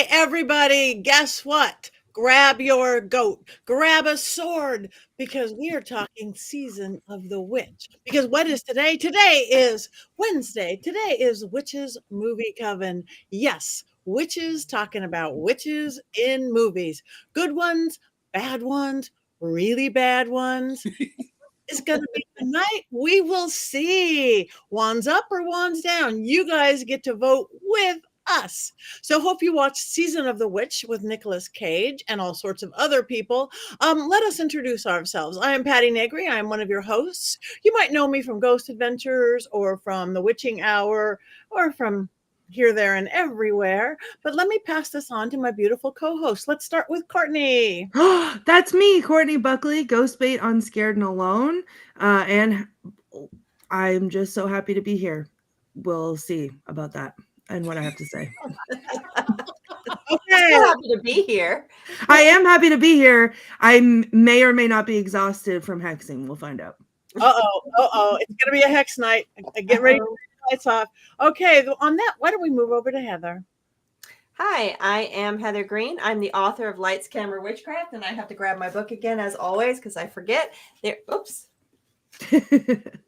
Everybody, guess what? Grab your goat, grab a sword, because we are talking season of the witch. Because what is today? Today is Wednesday. Today is Witches Movie Coven. Yes, witches talking about witches in movies. Good ones, bad ones, really bad ones. It's going to be tonight. We will see. Wands up or wands down. You guys get to vote with us. So hope you watch Season of the Witch with Nicolas Cage and all sorts of other people. Let us introduce ourselves. I am Patti Negri. I am one of your hosts. You might know me from Ghost Adventures or from The Witching Hour or from here, there, and everywhere. But let me pass this on to my beautiful co-host. Let's start with Courtney. That's me, Courtney Buckley, Ghost Bait on Scared and Alone. And I'm just so happy to be here. We'll see about that and what I have to say. Okay. So happy to be here. I am happy to be here. I may or may not be exhausted from hexing. We'll find out. It's going to be a hex night. Get ready to turn the lights off. Okay, on that, why don't we move over to Heather? Hi, I am Heather Greene. I'm the author of Lights, Camera, Witchcraft, and I have to grab my book again, as always, because I forget. There, oops.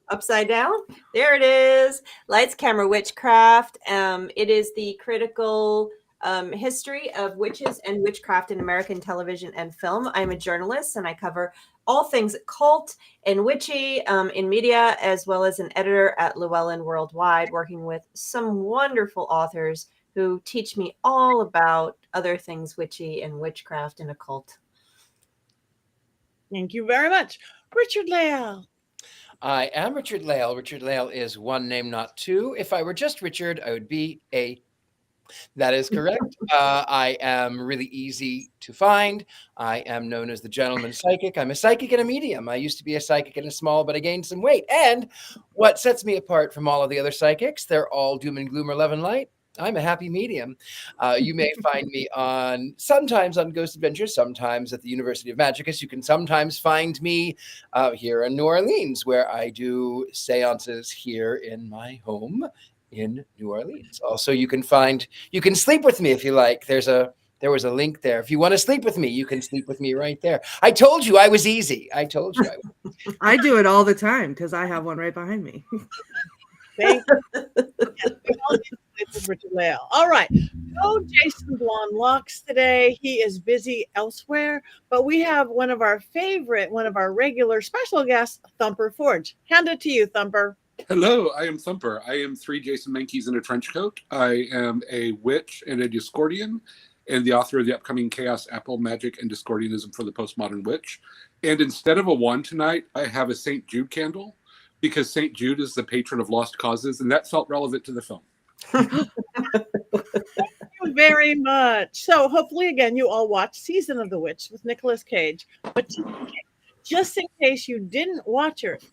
Upside down. There it is. Lights, Camera, Witchcraft. It is the critical history of witches and witchcraft in American television and film. I'm a journalist, and I cover all things cult and witchy in media, as well as an editor at Llewellyn Worldwide, working with some wonderful authors who teach me all about other things witchy and witchcraft and occult. Thank you very much. Richard-Lael. I am Richard-Lael. Richard-Lael is one name, not two. If I were just Richard, I would be a... That is correct. I am really easy to find. I am known as the gentleman psychic. I'm a psychic and a medium. I used to be a psychic and a small, but I gained some weight. And what sets me apart from all of the other psychics, they're all doom and gloom or love and light. I'm a happy medium. You may find me sometimes on Ghost Adventures, sometimes at the University of Magicus. You can sometimes find me here in New Orleans, where I do seances here in my home in New Orleans. Also, you can sleep with me if you like. There was a link there. If you want to sleep with me, you can sleep with me right there. I told you I was easy. I told you I was. I do it all the time because I have one right behind me. Thank you. Richard-Lael. All right. No Jason Blonde Locks today. He is busy elsewhere, but we have one of our regular special guests, Thumper Forge. Hand it to you, Thumper. Hello, I am Thumper. I am 3 Jason Menkeys in a trench coat. I am a witch and a Discordian, and the author of the upcoming Chaos Apple Magic and Discordianism for the Postmodern Witch. And instead of a wand tonight, I have a St. Jude candle, because St. Jude is the patron of lost causes, and that felt relevant to the film. Thank you very much. So hopefully, again, you all watch Season of the Witch with Nicolas Cage. But just in case you didn't watch it,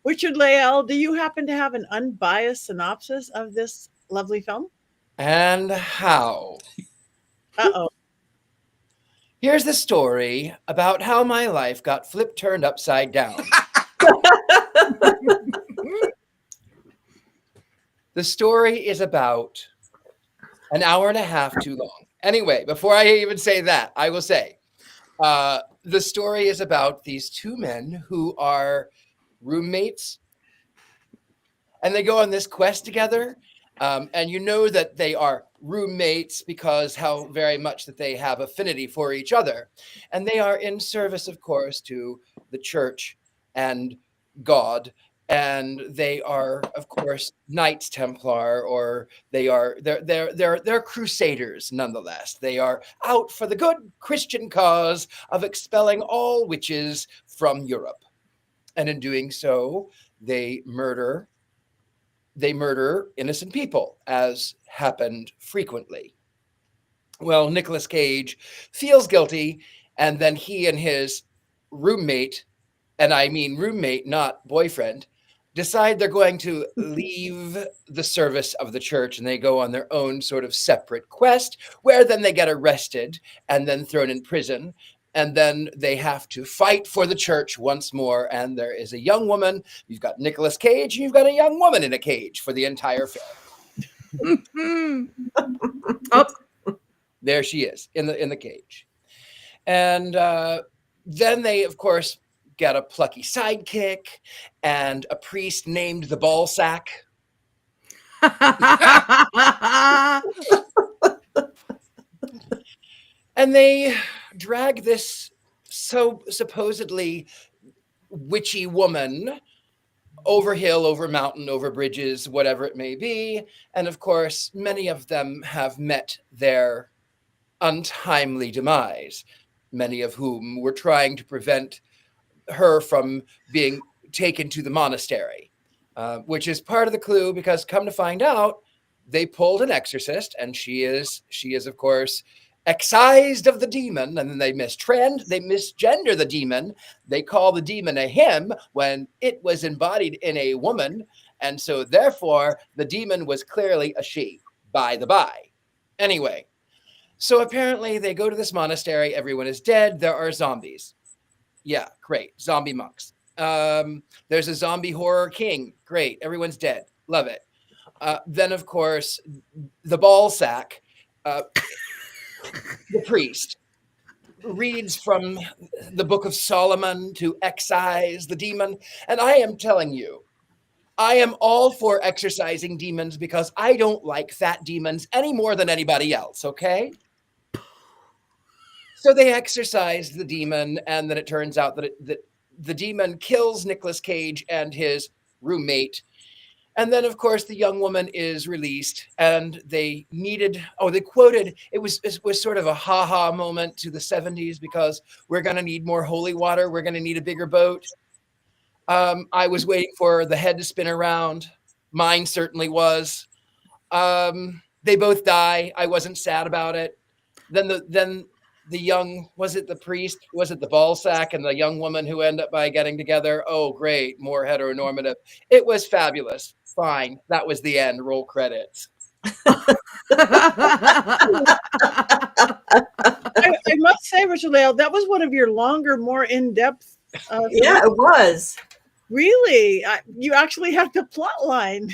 Richard-Lael, do you happen to have an unbiased synopsis of this lovely film? And how? Uh-oh. Here's the story about how my life got turned upside down. The story is about an hour and a half too long. Anyway, before I even say that, I will say the story is about these two men who are roommates, and they go on this quest together. And you know that they are roommates because how very much that they have affinity for each other. And they are in service, of course, to the church and God. And they are, of course, Knights Templar, or they're crusaders nonetheless. They are out for the good Christian cause of expelling all witches from Europe. And in doing so, they murder innocent people, as happened frequently. Well, Nicolas Cage feels guilty, and then he and his roommate, and I mean roommate, not boyfriend, decide they're going to leave the service of the church, and they go on their own sort of separate quest, where then they get arrested and then thrown in prison. And then they have to fight for the church once more. And there is a young woman. You've got Nicolas Cage, and you've got a young woman in a cage for the entire film. There she is in the cage. And then they, of course, get a plucky sidekick and a priest named the ball sack. And they drag this supposedly witchy woman over hill, over mountain, over bridges, whatever it may be. And of course, many of them have met their untimely demise, many of whom were trying to prevent her from being taken to the monastery, which is part of the clue, because come to find out, they pulled an exorcist, and she is, of course, excised of the demon, and then they misgender the demon. They call the demon a him when it was embodied in a woman, and so therefore the demon was clearly a she, by the by. Anyway, so apparently they go to this monastery, everyone is dead, there are zombies. Yeah, great, zombie monks. There's a zombie horror king, great, everyone's dead, love it. Then of course, the ball sack, the priest, reads from the Book of Solomon to excise the demon. And I am telling you, I am all for exorcising demons because I don't like fat demons any more than anybody else, okay? So they exorcise the demon, and then it turns out that the demon kills Nicolas Cage and his roommate. And then, of course, the young woman is released, and they quoted, it was sort of a ha-ha moment to the 70s, because we're going to need more holy water. We're going to need a bigger boat. I was waiting for the head to spin around. Mine certainly was. They both die. I wasn't sad about it. Then the young, was it the priest? Was it the ball sack and the young woman who end up by getting together? Oh, great. More heteronormative. It was fabulous. Fine. That was the end. Roll credits. I must say, Richard-Lael, that was one of your longer, more in-depth. Yeah, it was. Really? You actually have the plot line.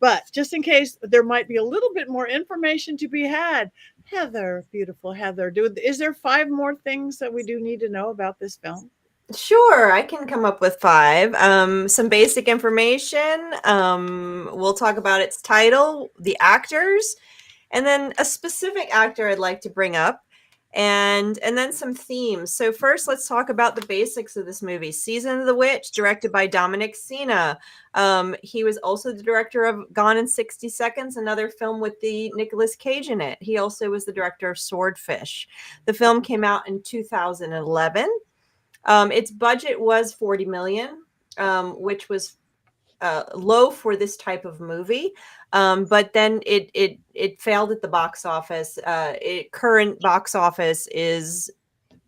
But just in case there might be a little bit more information to be had, Heather, beautiful Heather, is there 5 more things that we do need to know about this film? Sure, I can come up with 5. Some basic information. We'll talk about its title, the actors, and then a specific actor I'd like to bring up, and then some themes. So first, let's talk about the basics of this movie. Season of the Witch, directed by Dominic Sena. He was also the director of Gone in 60 Seconds, another film with the Nicolas Cage in it. He also was the director of Swordfish. The film came out in 2011. Its budget was $40 million, which was low for this type of movie. But then it failed at the box office. Current box office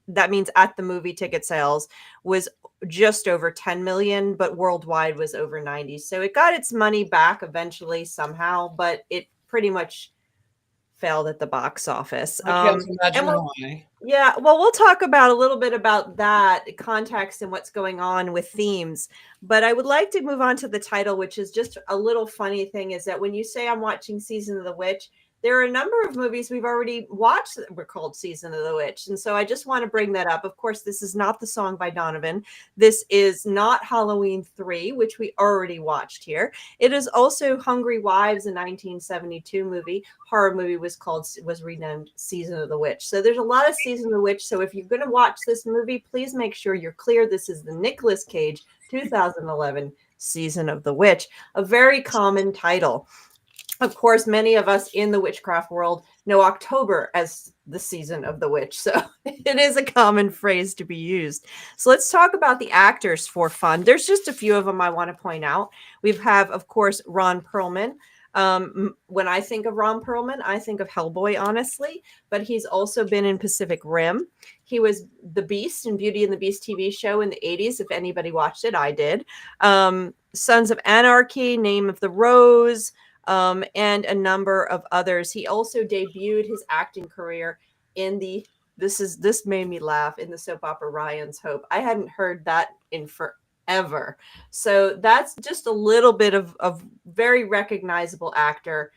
that means at the movie ticket sales was just over 10 million, but worldwide was over 90. So it got its money back eventually somehow, but it pretty much failed at the box office. I can't imagine why. Yeah, well, we'll talk about a little bit about that context and what's going on with themes. But I would like to move on to the title, which is just a little funny thing, is that when you say I'm watching Season of the Witch, there are a number of movies we've already watched that were called Season of the Witch. And so I just want to bring that up. Of course, this is not The Song by Donovan. This is not Halloween 3, which we already watched here. It is also Hungry Wives, a 1972 horror movie was renamed Season of the Witch. So there's a lot of Season of the Witch. So if you're going to watch this movie, please make sure you're clear. This is the Nicolas Cage 2011 Season of the Witch, a very common title. Of course, many of us in the witchcraft world know October as the season of the witch. So it is a common phrase to be used. So let's talk about the actors for fun. There's just a few of them I want to point out. We have, of course, Ron Perlman. When I think of Ron Perlman, I think of Hellboy, honestly, but he's also been in Pacific Rim. He was the Beast in Beauty and the Beast TV show in the 80s. If anybody watched it, I did. Sons of Anarchy, Name of the Rose, and a number of others. He also debuted his acting career in this made me laugh, in the soap opera Ryan's Hope. I hadn't heard that in forever. So that's just a little bit of very recognizable actor.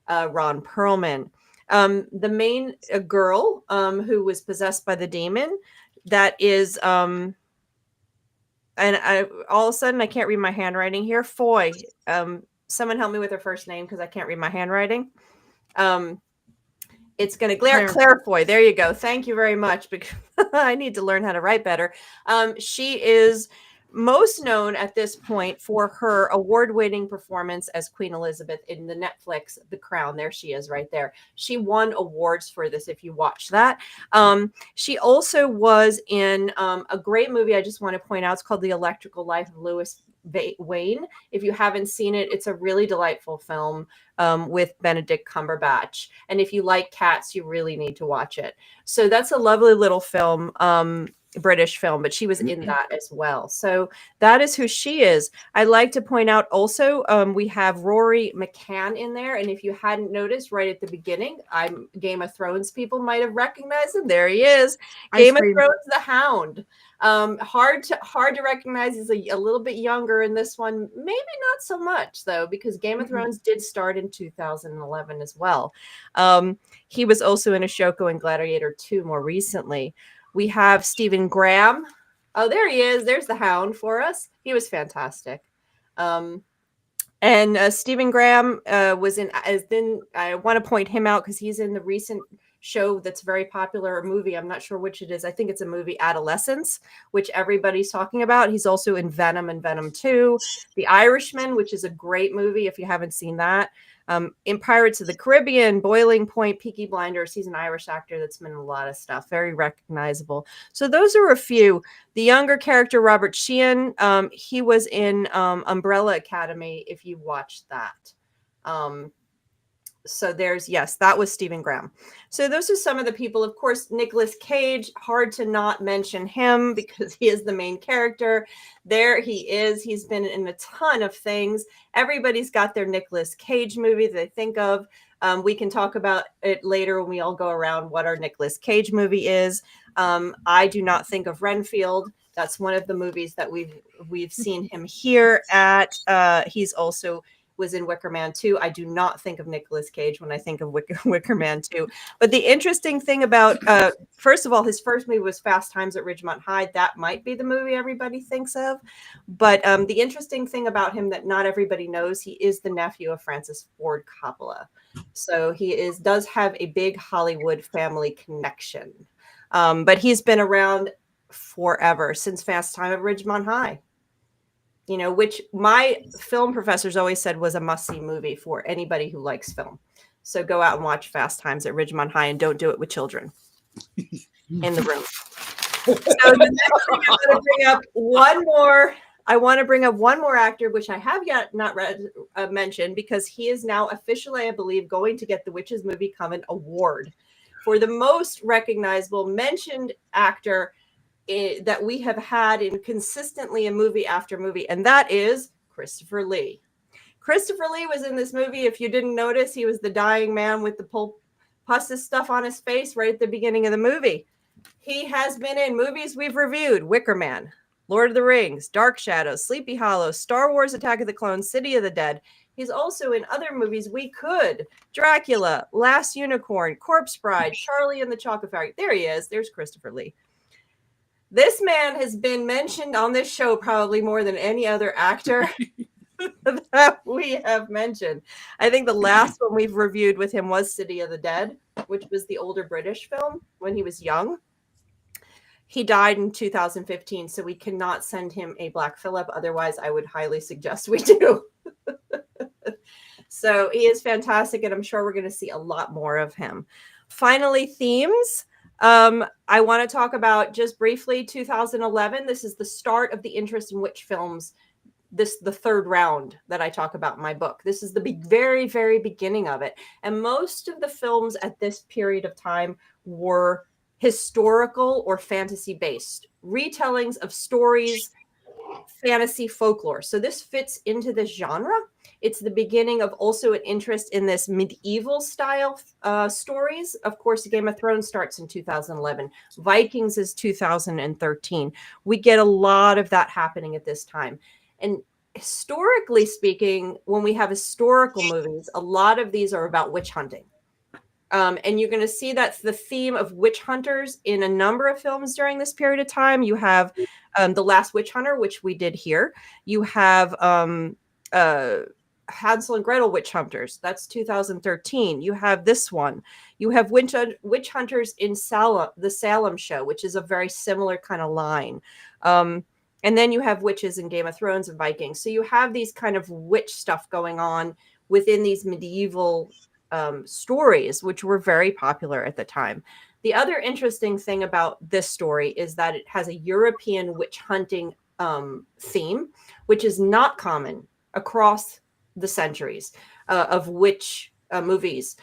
Ron Perlman. The main girl who was possessed by the demon, that is, and I all of a sudden I can't read my handwriting here. Foy. Someone help me with her first name because I can't read my handwriting. It's going to Claire Foy. There you go. Thank you very much, because I need to learn how to write better. She is most known at this point for her award-winning performance as Queen Elizabeth in the Netflix The Crown. There she is right there. She won awards for this if you watch that. She also was in a great movie I just want to point out. It's called The Electrical Life of Louis Wayne. If you haven't seen it, it's a really delightful film with Benedict Cumberbatch. And if you like cats, you really need to watch it. So that's a lovely little film. British film, but she was in that as well. So that is who she is. I'd like to point out also, we have Rory McCann in there. And if you hadn't noticed right at the beginning, Game of Thrones people might have recognized him. There he is. Game of Thrones, the Hound. Hard to recognize. He's a little bit younger in this one. Maybe not so much though, because Game of Thrones did start in 2011 as well. He was also in Ashoka and Gladiator 2 more recently. We have Stephen Graham. Oh, there he is. There's the Hound for us. He was fantastic. And Stephen Graham was in, I want to point him out because he's in the recent show that's very popular, a movie. I'm not sure which it is. I think it's a movie, Adolescence, which everybody's talking about. He's also in Venom and Venom 2. The Irishman, which is a great movie if you haven't seen that. In Pirates of the Caribbean, Boiling Point, Peaky Blinders. He's an Irish actor that's been in a lot of stuff. Very recognizable. So those are a few. The younger character, Robert Sheehan, he was in Umbrella Academy, if you watched that. So yes, that was Stephen Graham. So those are some of the people. Of course, Nic Cage, hard to not mention him because he is the main character. There he is. He's been in a ton of things. Everybody's got their Nic Cage movie they think of. We can talk about it later when we all go around what our Nic Cage movie is. I do not think of Renfield. That's one of the movies that we've seen him here at. He's also was in Wicker Man 2. I do not think of Nic Cage when I think of Wicker Man 2. But the interesting thing about, first of all, his first movie was Fast Times at Ridgemont High. That might be the movie everybody thinks of. But the interesting thing about him that not everybody knows, he is the nephew of Francis Ford Coppola. So he does have a big Hollywood family connection. But he's been around forever, since Fast Time at Ridgemont High. You know, which my film professors always said was a must-see movie for anybody who likes film. So go out and watch Fast Times at Ridgemont High, and don't do it with children in the room. So the next thing I'm going to bring up one more. I want to bring up one more actor, which I have yet not mentioned, because he is now officially, I believe, going to get the Witches Movie Coven Award for the most recognizable mentioned actor that we have had in consistently in movie after movie, and that is Christopher Lee. Christopher Lee was in this movie. If you didn't notice, he was the dying man with the pus stuff on his face right at the beginning of the movie. He has been in movies we've reviewed: Wicker Man, Lord of the Rings, Dark Shadows, Sleepy Hollow, Star Wars Attack of the Clones, City of the Dead. He's also in other movies we could: Dracula, Last Unicorn, Corpse Bride, Charlie and the Chocolate Factory. There he is. There's Christopher Lee. This man has been mentioned on this show probably more than any other actor that we have mentioned. I think the last one we've reviewed with him was City of the Dead, which was the older British film when he was young. He died in 2015, so we cannot send him a Black Phillip. Otherwise, I would highly suggest we do. So he is fantastic, and I'm sure we're going to see a lot more of him. Finally, themes. I want to talk about just briefly 2011. This is the start of the interest in witch films. The third round that I talk about in my book. This is the very, very beginning of it. And most of the films at this period of time were historical or fantasy based retellings of stories, fantasy folklore. So this fits into this genre. It's the beginning of also an interest in this medieval style stories. Of course, Game of Thrones starts in 2011. Vikings is 2013. We get a lot of that happening at this time. And historically speaking, when we have historical movies, a lot of these are about witch hunting. And you're going to see that's the theme of witch hunters in a number of films during this period of time. You have The Last Witch Hunter, which we did here. You have Hansel and Gretel Witch Hunters. That's 2013. You have this one. You have Witch Hunters in Salem, the Salem Show, which is a very similar kind of line. And then you have witches in Game of Thrones and Vikings. So you have these kind of witch stuff going on within these medieval stories, which were very popular at the time. The other interesting thing about this story is that it has a European witch hunting theme, which is not common across the centuries of witch movies.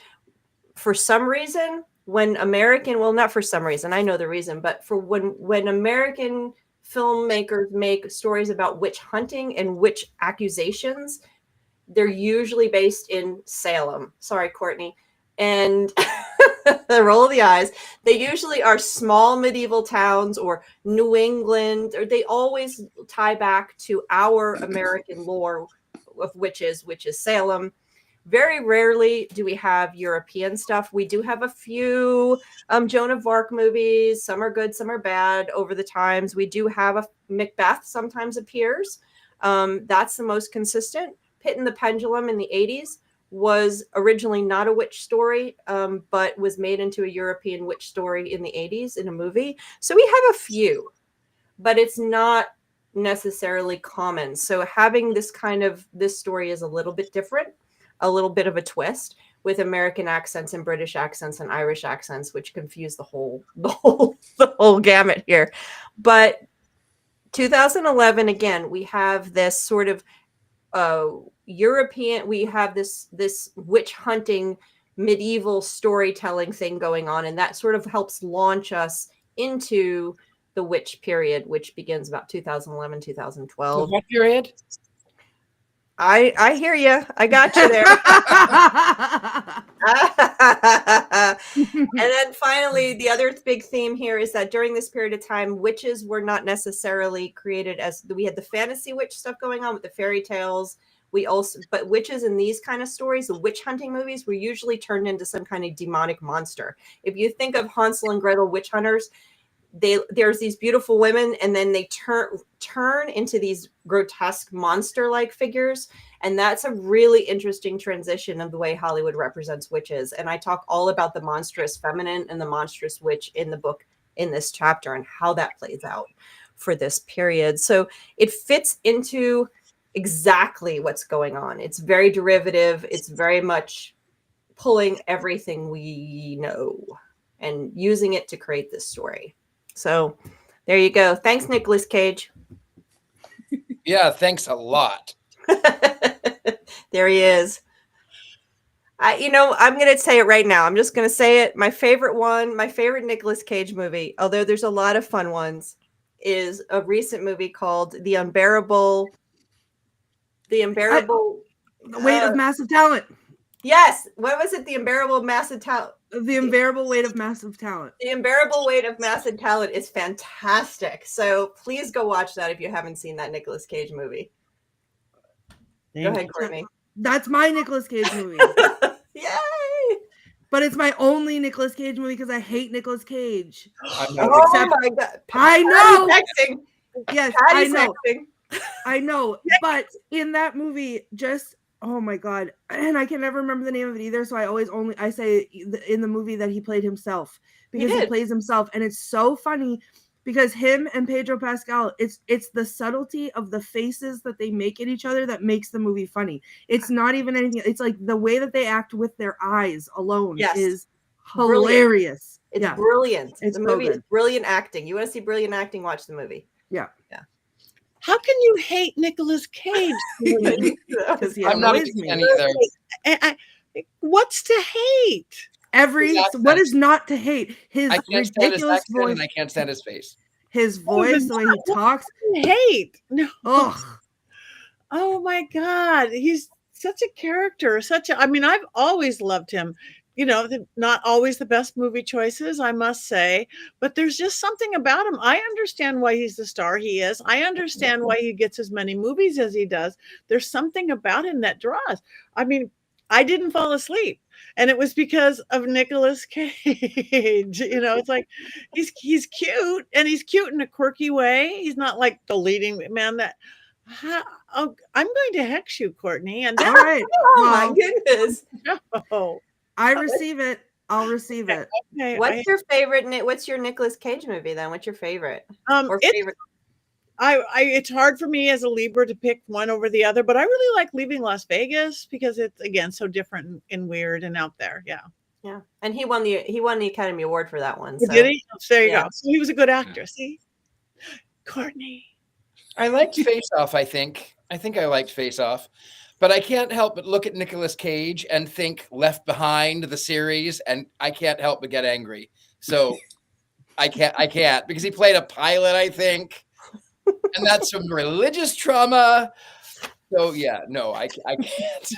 For some reason, when American, well, not for some reason, I know the reason, but for when American filmmakers make stories about witch hunting and witch accusations, they're usually based in Salem. Sorry, Courtney. And the roll of the eyes. They usually are small medieval towns or New England, or they always tie back to our American lore of witches, which is Salem. Very rarely do we have European stuff. We do have a few Joan of Arc movies. Some are good, some are bad over the times. We do have a Macbeth sometimes appears. That's the most consistent. Pit and the Pendulum in the 80s was originally not a witch story, but was made into a European witch story in the 80s in a movie. So we have a few, but it's not necessarily common. So having this story is a little bit different, a little bit of a twist with American accents and British accents and Irish accents, which confuse the whole gamut here. But 2011, again, we have this sort of European, we have this witch hunting medieval storytelling thing going on, and that sort of helps launch us into the witch period, which begins about 2011, 2012. What period? I hear you. I got you there. And then finally, the other big theme here is that during this period of time, witches were not necessarily created as we had the fantasy witch stuff going on with the fairy tales. But witches in these kind of stories, the witch hunting movies, were usually turned into some kind of demonic monster. If you think of Hansel and Gretel witch hunters, there's these beautiful women, and then they turn into these grotesque monster-like figures. And that's a really interesting transition of the way Hollywood represents witches. And I talk all about the monstrous feminine and the monstrous witch in the book in this chapter and how that plays out for this period. So it fits into exactly what's going on. It's very derivative. It's very much pulling everything we know and using it to create this story. So there you go. Thanks, Nicolas Cage. Yeah, thanks a lot. There he is. I'm going to say it right now. I'm just going to say it. My favorite Nicolas Cage movie, although there's a lot of fun ones, is a recent movie called The Unbearable Weight of Massive Talent. Yes. What was it? The Unbearable Massive Talent. The Unbearable Weight of Massive Talent. The Unbearable Weight of Massive Talent is fantastic. So please go watch that if you haven't seen that Nicolas Cage movie. Go ahead, Courtney. That's my Nicolas Cage movie. Yay! But it's my only Nicolas Cage movie because I hate Nicolas Cage. Oh my God. I know. Texting. Yes, Patty's I know. texting. I know. But in that movie, oh my God. And I can never remember the name of it either. So I say in the movie that he played himself because he plays himself. And it's so funny because him and Pedro Pascal, it's the subtlety of the faces that they make at each other that makes the movie funny. It's not even anything. It's like the way that they act with their eyes alone is hilarious. It's brilliant. It's the so movie good. is brilliant acting. You want to see brilliant acting? Watch the movie. Yeah. How can you hate Nicolas Cage? Because he I'm not a annoys me. fan either. What's to hate? What is not to hate? His I can't stand his ridiculous accent voice, and I can't stand his face. his voice, the way he talks. Hate? No. Ugh. Oh my God, he's such a character. I've always loved him. not always the best movie choices, I must say, but there's just something about him. I understand why he's the star he is. I understand why he gets as many movies as he does. There's something about him that draws. I mean, I didn't fall asleep, and it was because of Nicolas Cage. It's like he's cute, and he's cute in a quirky way. He's not like the leading man that. Oh, I'm going to hex you, Courtney. And all right. Oh my goodness. no. I receive it. I'll receive it. Okay, What's your favorite? What's your Nicolas Cage movie then? What's your favorite? Favorite? It's hard for me as a Libra to pick one over the other, but I really like Leaving Las Vegas because it's again so different and weird and out there. Yeah. Yeah, and he won the Academy Award for that one. So. Did he? Oh, there you go. So he was a good actor. See, Courtney. I liked Face Off. I think I liked Face Off, but I can't help but look at Nicolas Cage and think Left Behind, the series, and I can't help but get angry. So I can't because he played a pilot, I think, and that's some religious trauma. So yeah, no, I can't.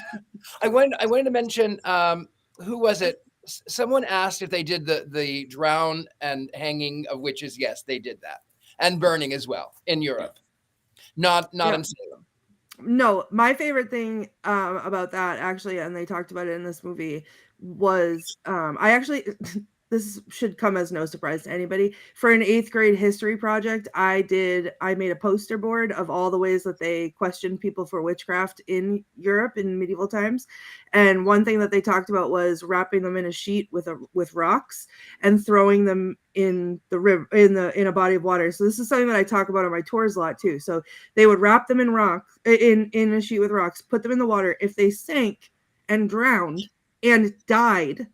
I wanted to mention who was it? Someone asked if they did the drown and hanging of witches. Yes, they did that, and burning as well in Europe. Not in Salem. No, my favorite thing about that actually, and they talked about it in this movie, was I actually this should come as no surprise to anybody. For an 8th grade history project, I made a poster board of all the ways that they questioned people for witchcraft in Europe in medieval times. And one thing that they talked about was wrapping them in a sheet with rocks and throwing them in the river in a body of water. So this is something that I talk about on my tours a lot too. So they would wrap them in a sheet with rocks, put them in the water. If they sank and drowned and died,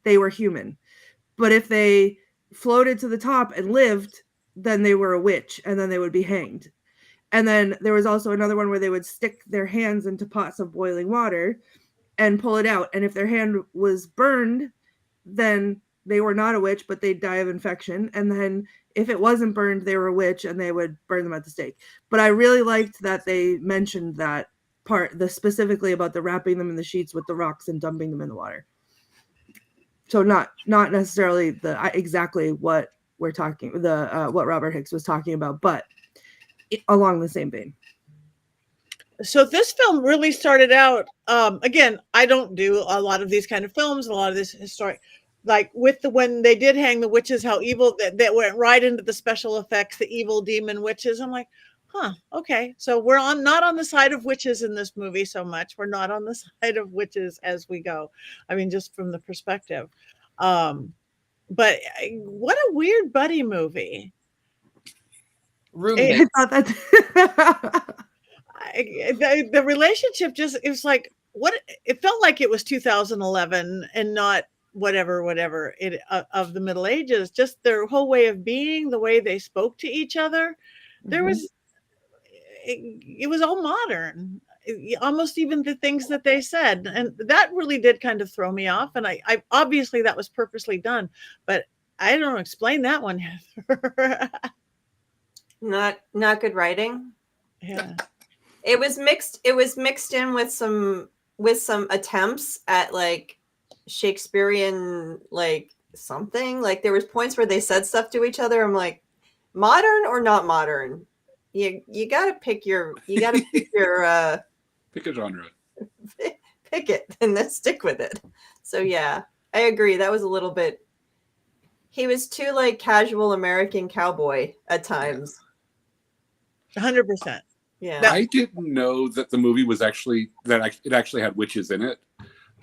they were human. But if they floated to the top and lived, then they were a witch, and then they would be hanged. And then there was also another one where they would stick their hands into pots of boiling water and pull it out. And if their hand was burned, then they were not a witch, but they'd die of infection. And then if it wasn't burned, they were a witch, and they would burn them at the stake. But I really liked that they mentioned that part, specifically about the wrapping them in the sheets with the rocks and dumping them in the water. So not necessarily exactly what we're talking, what Robert Hicks was talking about, but along the same vein. So this film really started out, again, I don't do a lot of these kind of films, a lot of this historic, like when they did hang the witches, how evil that went right into the special effects, the evil demon witches. I'm like, okay. So we're not on the side of witches in this movie so much. We're not on the side of witches as we go. I mean, just from the perspective. But what a weird buddy movie. Roommate. I thought that the relationship it was like, it felt like it was 2011 and not whatever of the Middle Ages. Just their whole way of being, the way they spoke to each other. There was, it was all modern, almost even the things that they said, and that really did kind of throw me off. And I obviously that was purposely done, but I don't explain that one, Heather. Not good writing. Yeah, it was mixed in with some attempts at like Shakespearean something. Like there was points where they said stuff to each other. I'm like, modern or not modern? You gotta pick your pick a genre. Pick it and then stick with it. So yeah, I agree. That was a little bit. He was too casual American cowboy at times. 100%. Yeah. I didn't know that the movie was it actually had witches in it.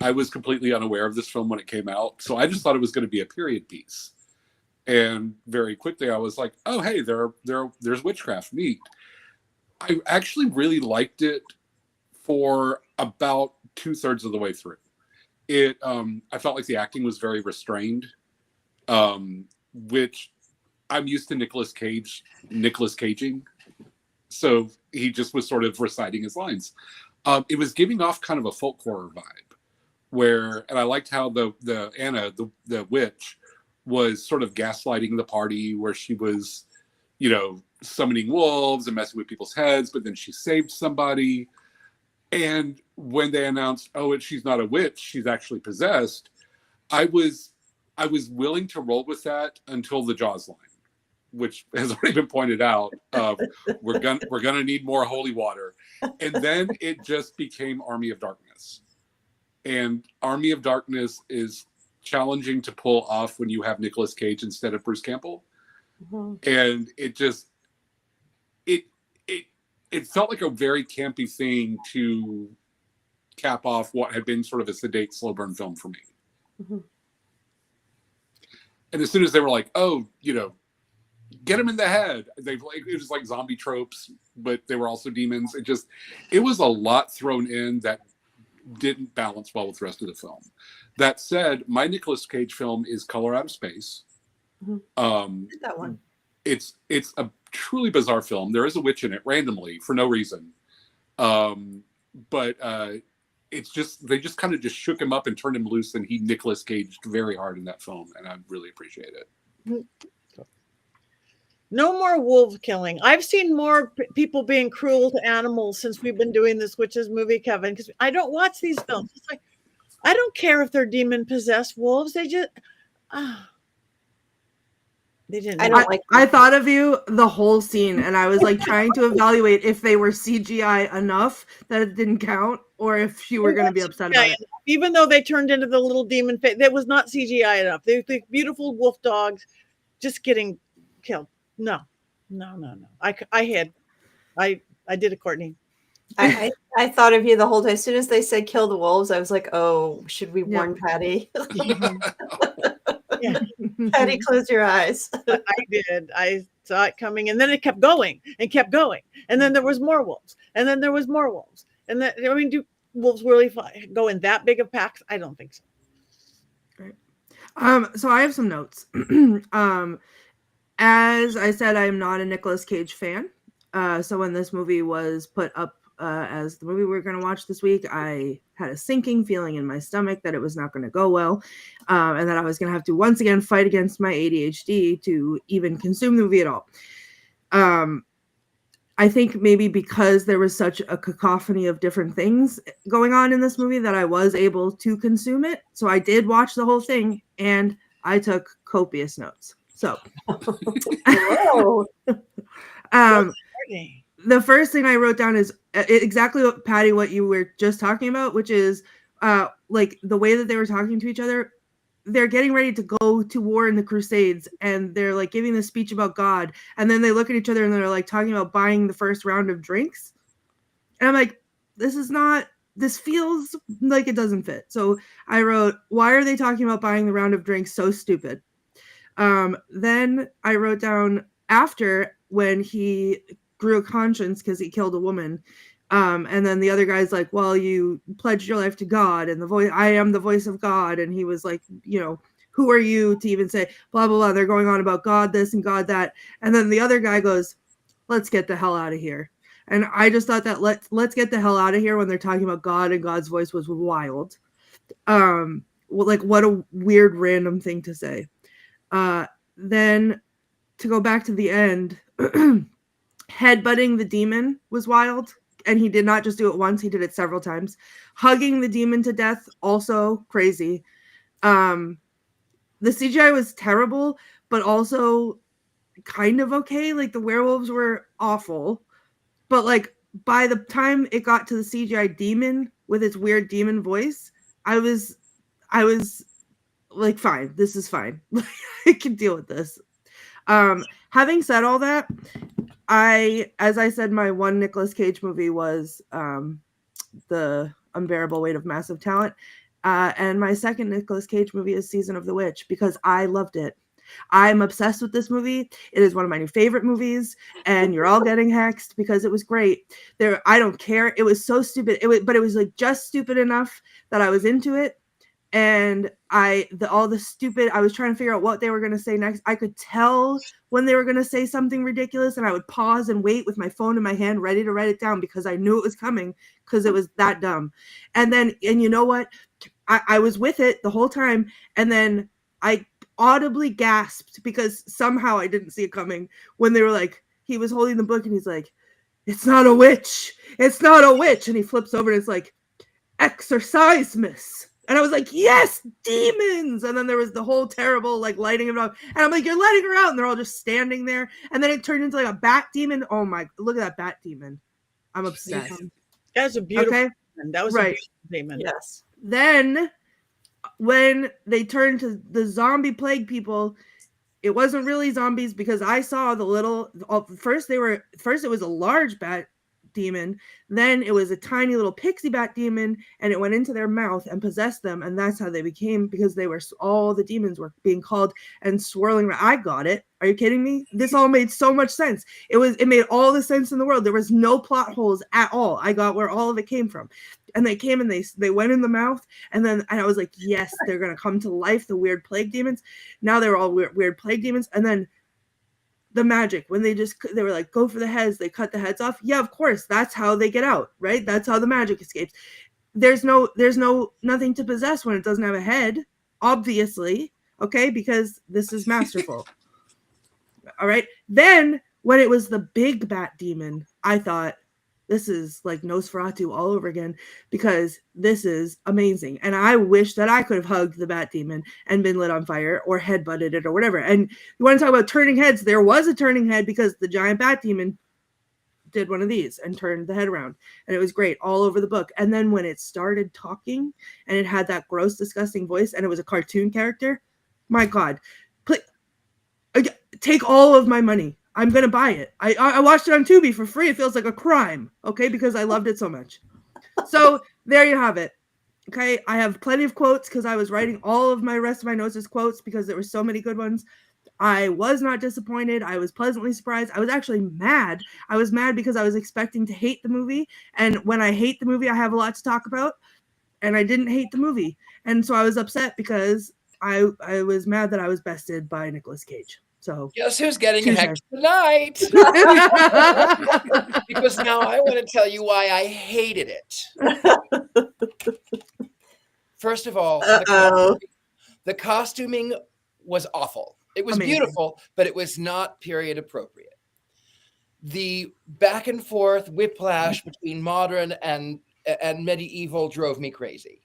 I was completely unaware of this film when it came out, so I just thought it was going to be a period piece. And very quickly, I was like, "Oh, hey, there's witchcraft. Neat." I actually really liked it for about 2/3 of the way through. I felt like the acting was very restrained, which I'm used to Nicolas Caging. So he just was sort of reciting his lines. It was giving off kind of a folk horror vibe, and I liked how the Anna, the witch, was sort of gaslighting the party, where she was, summoning wolves and messing with people's heads, but then she saved somebody. And when they announced, she's not a witch, she's actually possessed, I was willing to roll with that until the Jaws line, which has already been pointed out. We're gonna need more holy water, and then it just became Army of Darkness, and Army of Darkness is challenging to pull off when you have Nicolas Cage instead of Bruce Campbell, and it felt like a very campy thing to cap off what had been sort of a sedate, slow burn film for me. And as soon as they were like, oh, get him in the head, it was like zombie tropes, but they were also demons. It was a lot thrown in that didn't balance well with the rest of the film. That said, my Nicolas Cage film is Color Out of Space. That one. It's a truly bizarre film. There is a witch in it randomly for no reason. But they just kind of just shook him up and turned him loose, and he Nicolas Caged very hard in that film, and I really appreciate it. No more wolf killing. I've seen more people being cruel to animals since we've been doing this witches movie, Kevin, because I don't watch these films. It's like, I don't care if they're demon possessed wolves. They just they didn't. I thought of you the whole scene, and I was like trying to evaluate if they were CGI enough that it didn't count, or if you were going to be upset about it. Even though they turned into the little demon face, that was not CGI enough. They beautiful wolf dogs just getting killed. No. I did it, Courtney. I thought of you the whole time. As soon as they said kill the wolves, I was like, oh, should we warn Patti? Yeah. Patti, close your eyes. I did. I saw it coming, and then it kept going and kept going, and then there was more wolves, and then there was more wolves, and then do wolves really go in that big of packs? I don't think so. Right. So I have some notes. As I said, I am not a Nicolas Cage fan. So when this movie was put up as the movie we were going to watch this week, I had a sinking feeling in my stomach that it was not going to go well, and that I was going to have to once again fight against my ADHD to even consume the movie at all. I think maybe because there was such a cacophony of different things going on in this movie that I was able to consume it. So I did watch the whole thing, and I took copious notes. So, the first thing I wrote down is exactly what Patti, what you were just talking about, which is like the way that they were talking to each other. They're getting ready to go to war in the Crusades, and they're like giving this speech about God, and then they look at each other and they're like talking about buying the first round of drinks. And I'm like, this feels like it doesn't fit. So I wrote, why are they talking about buying the round of drinks? So stupid. Then I wrote down after, when he grew a conscience because he killed a woman, and then the other guy's like, well, you pledged your life to God, and I am the voice of God, and he was like, who are you to even say blah blah blah? They're going on about God this and God that, and then the other guy goes, let's get the hell out of here. And I just thought that let's get the hell out of here when they're talking about God and God's voice was wild. Like, what a weird random thing to say. Then to go back to the end, headbutting the demon was wild, and he did not just do it once, he did it several times. Hugging the demon to death, also crazy. The CGI was terrible, but also kind of okay. Like, the werewolves were awful, but like by the time it got to the CGI demon with its weird demon voice, I was like, fine, this is fine. I can deal with this. Having said all that, as I said, my one Nicolas Cage movie was The Unbearable Weight of Massive Talent. And my second Nicolas Cage movie is Season of the Witch, because I loved it. I'm obsessed with this movie. It is one of my new favorite movies, and you're all getting hexed because it was great. I don't care. It was so stupid. But it was like just stupid enough that I was into it. And I was trying to figure out what they were going to say next. I could tell when they were going to say something ridiculous, and I would pause and wait with my phone in my hand, ready to write it down, because I knew it was coming, because it was that dumb. And you know what? I was with it the whole time. And then I audibly gasped because somehow I didn't see it coming when they were like, he was holding the book and he's like, it's not a witch. It's not a witch. And he flips over and it's like, exercise, miss. And I was like, yes, demons. And then there was the whole terrible like lighting of it up. And I'm like, you're letting her out. And they're all just standing there. And then it turned into like a bat demon. Oh my, look at that bat demon. I'm obsessed. That's a beautiful Okay. demon. That was Right. a beautiful demon. Yes. Then when they turned to the zombie plague people, it wasn't really zombies because I saw the little, first it was a large bat demon, then it was a tiny little pixie bat demon, and it went into their mouth and possessed them, and that's how they became, because they were, all the demons were being called and swirling around. I got it. Are you kidding me? This all made so much sense. It made all the sense in the world. There was no plot holes at all. I got where all of it came from. And they came and they went in the mouth, and I was like, yes, they're gonna come to life, the weird plague demons. Now they were all weird plague demons. And then the magic, when they were like, go for the heads, they cut the heads off. Yeah, of course, that's how they get out, right? That's how the magic escapes. There's nothing to possess when it doesn't have a head, obviously, okay, because this is masterful. All right. Then when it was the big bat demon, I thought, this is like Nosferatu all over again, because this is amazing. And I wish that I could have hugged the bat demon and been lit on fire or headbutted it or whatever. And you want to talk about turning heads? There was a turning head because the giant bat demon did one of these and turned the head around. And it was great all over the book. And then when it started talking and it had that gross, disgusting voice and it was a cartoon character, my God, take all of my money. I'm going to buy it. I watched it on Tubi for free. It feels like a crime, okay, because I loved it so much. So there you have it. Okay, I have plenty of quotes because I was writing all of my rest of my notes as quotes because there were so many good ones. I was not disappointed. I was pleasantly surprised. I was actually mad. I was mad because I was expecting to hate the movie. And when I hate the movie, I have a lot to talk about. And I didn't hate the movie. And so I was upset because I was mad that I was bested by Nicolas Cage. So guess who's getting hecked tonight? Because now I want to tell you why I hated it. First of all, the costuming was awful. It was amazing. Beautiful, but it was not period appropriate. The back and forth whiplash between modern and medieval drove me crazy.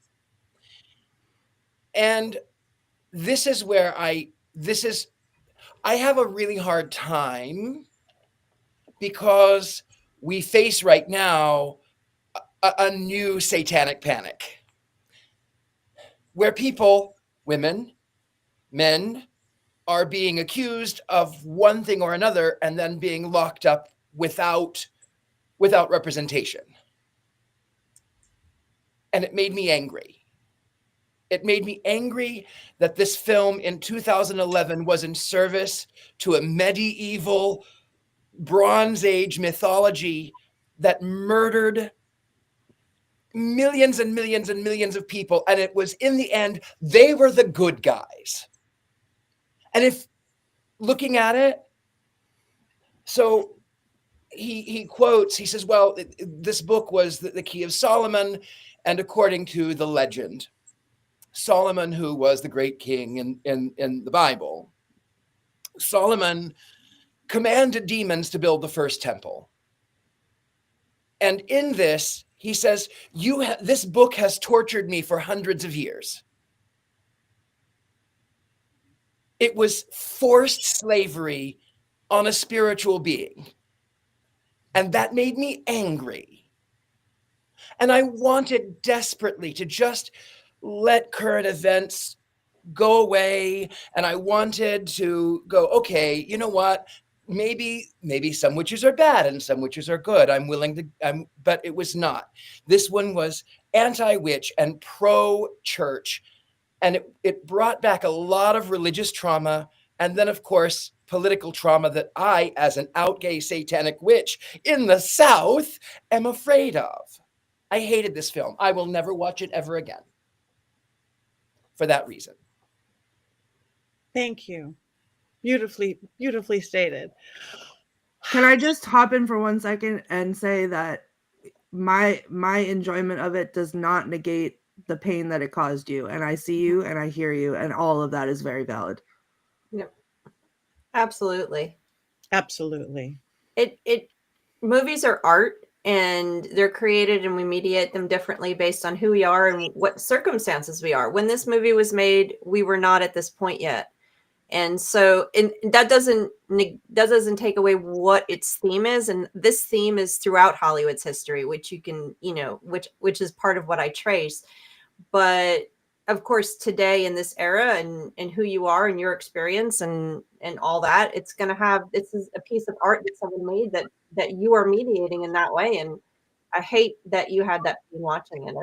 And this is where I have a really hard time because we face right now a new satanic panic where people, women, men, are being accused of one thing or another and then being locked up without representation. And it made me angry. It made me angry that this film in 2011 was in service to a medieval Bronze Age mythology that murdered millions and millions and millions of people. And it was, in the end, they were the good guys. And if looking at it, so he quotes, he says, well, this book was the Key of Solomon. And according to the legend, Solomon, who was the great king in the Bible, Solomon commanded demons to build the first temple. And in this, he says, this book has tortured me for hundreds of years. It was forced slavery on a spiritual being. And that made me angry. And I wanted desperately to just let current events go away. And I wanted to go, okay, you know what? Maybe some witches are bad and some witches are good. I'm willing to, but it was not. This one was anti-witch and pro-church. And it brought back a lot of religious trauma. And then, of course, political trauma that I, as an out gay satanic witch in the South, am afraid of. I hated this film. I will never watch it ever again. For that reason. Thank you. Beautifully, beautifully stated. Can I just hop in for 1 second and say that my enjoyment of it does not negate the pain that it caused you, and I see you and I hear you, and all of that is very valid. Yep. Absolutely. Absolutely. Movies are art, and they're created and we mediate them differently based on who we are and what circumstances we are. When this movie was made, we were not at this point yet. And so that doesn't take away what its theme is. And this theme is throughout Hollywood's history, which you can, which is part of what I trace. But of course, today in this era and who you are and your experience and all that, it's going to have, this is a piece of art that someone made that you are mediating in that way. And I hate that you had that pain watching it. I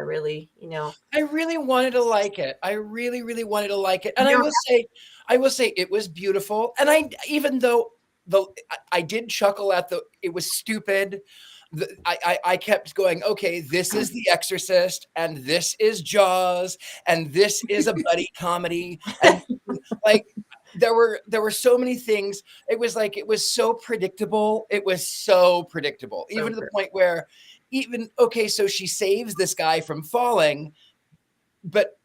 really wanted to like it. I really, really wanted to like it. And I will say it was beautiful. And even though I did chuckle at it was stupid. I kept going, okay, this is The Exorcist, and this is Jaws, and this is a buddy comedy. And like there were so many things. It was so predictable. It was so predictable, even to the point where so she saves this guy from falling, but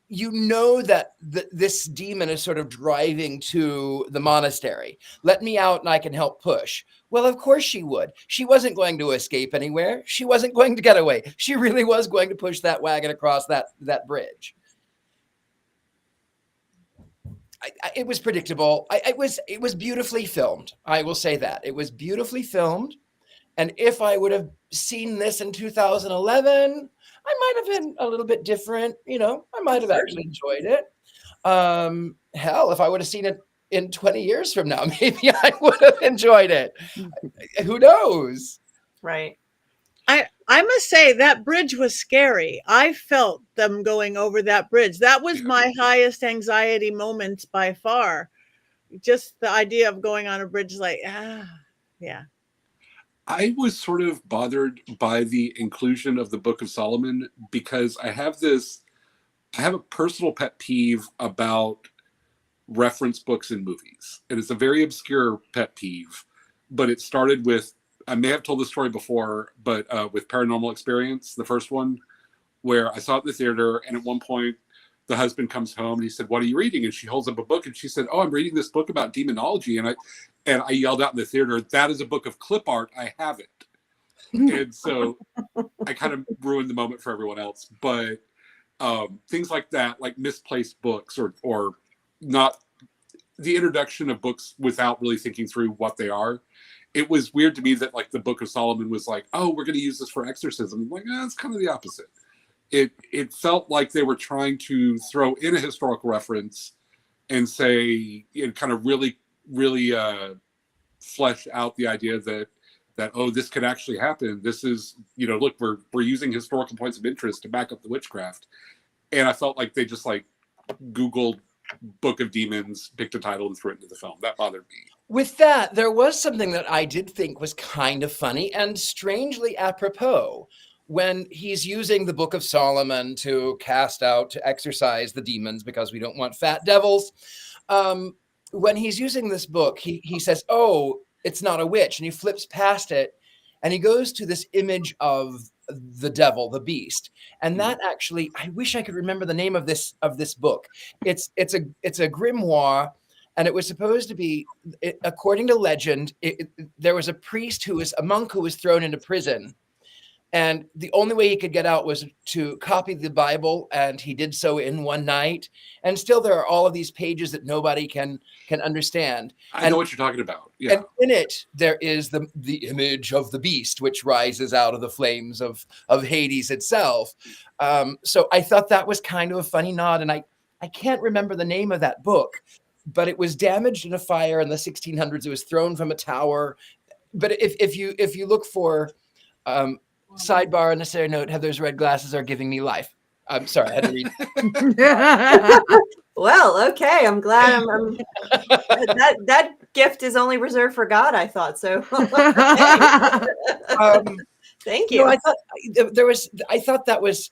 you know that this demon is sort of driving to the monastery. Let me out and I can help push. Well, of course she would. She wasn't going to escape anywhere. She wasn't going to get away. She really was going to push that wagon across that bridge. It was predictable. It was beautifully filmed. I will say that. It was beautifully filmed. And if I would have seen this in 2011, I might have been a little bit different. I might have actually enjoyed it. Hell, if I would have seen it in 20 years from now, maybe I would have enjoyed it. Who knows? Right. I must say that bridge was scary. I felt them going over that bridge. That was my highest anxiety moments by far. Just the idea of going on a bridge yeah. I was sort of bothered by the inclusion of the Book of Solomon because I have a personal pet peeve about reference books in movies. And it's a very obscure pet peeve, but it started with, I may have told this story before, but with Paranormal Experience, the first one, where I saw it in the theater, and at one point the husband comes home and he said, "What are you reading?" And she holds up a book and she said, "Oh, I'm reading this book about demonology." And I yelled out in the theater, "That is a book of clip art. I have it." And so I kind of ruined the moment for everyone else. But things like that, like misplaced books or not the introduction of books without really thinking through what they are. It was weird to me that like the Book of Solomon was like, "Oh, we're going to use this for exorcism." I'm like, it's kind of the opposite. It felt like they were trying to throw in a historical reference and say, kind of really flesh out the idea that this could actually happen. This is, look, we're using historical points of interest to back up the witchcraft. And I felt like they just like Googled Book of Demons, picked a title and threw it into the film. That bothered me. With that, there was something that I did think was kind of funny and strangely apropos when he's using the Book of Solomon to exorcise the demons because we don't want fat devils. When he's using this book, he says, "Oh, it's not a witch." And he flips past it and he goes to this image of the devil, the beast. And that actually, I wish I could remember the name of this book. It's a grimoire. And it was supposed to be, according to legend, there was a monk who was thrown into prison. And the only way he could get out was to copy the Bible, and he did so in one night. And still there are all of these pages that nobody can understand. I know what you're talking about. Yeah. And in it, there is the image of the beast, which rises out of the flames of Hades itself. So I thought that was kind of a funny nod. And I can't remember the name of that book, but it was damaged in a fire in the 1600s. It was thrown from a tower. But if you look for... sidebar, unnecessary note, Heather's red glasses are giving me life. I'm sorry, I had to read. Well, okay. I'm glad that gift is only reserved for God, I thought so. Thank you. I thought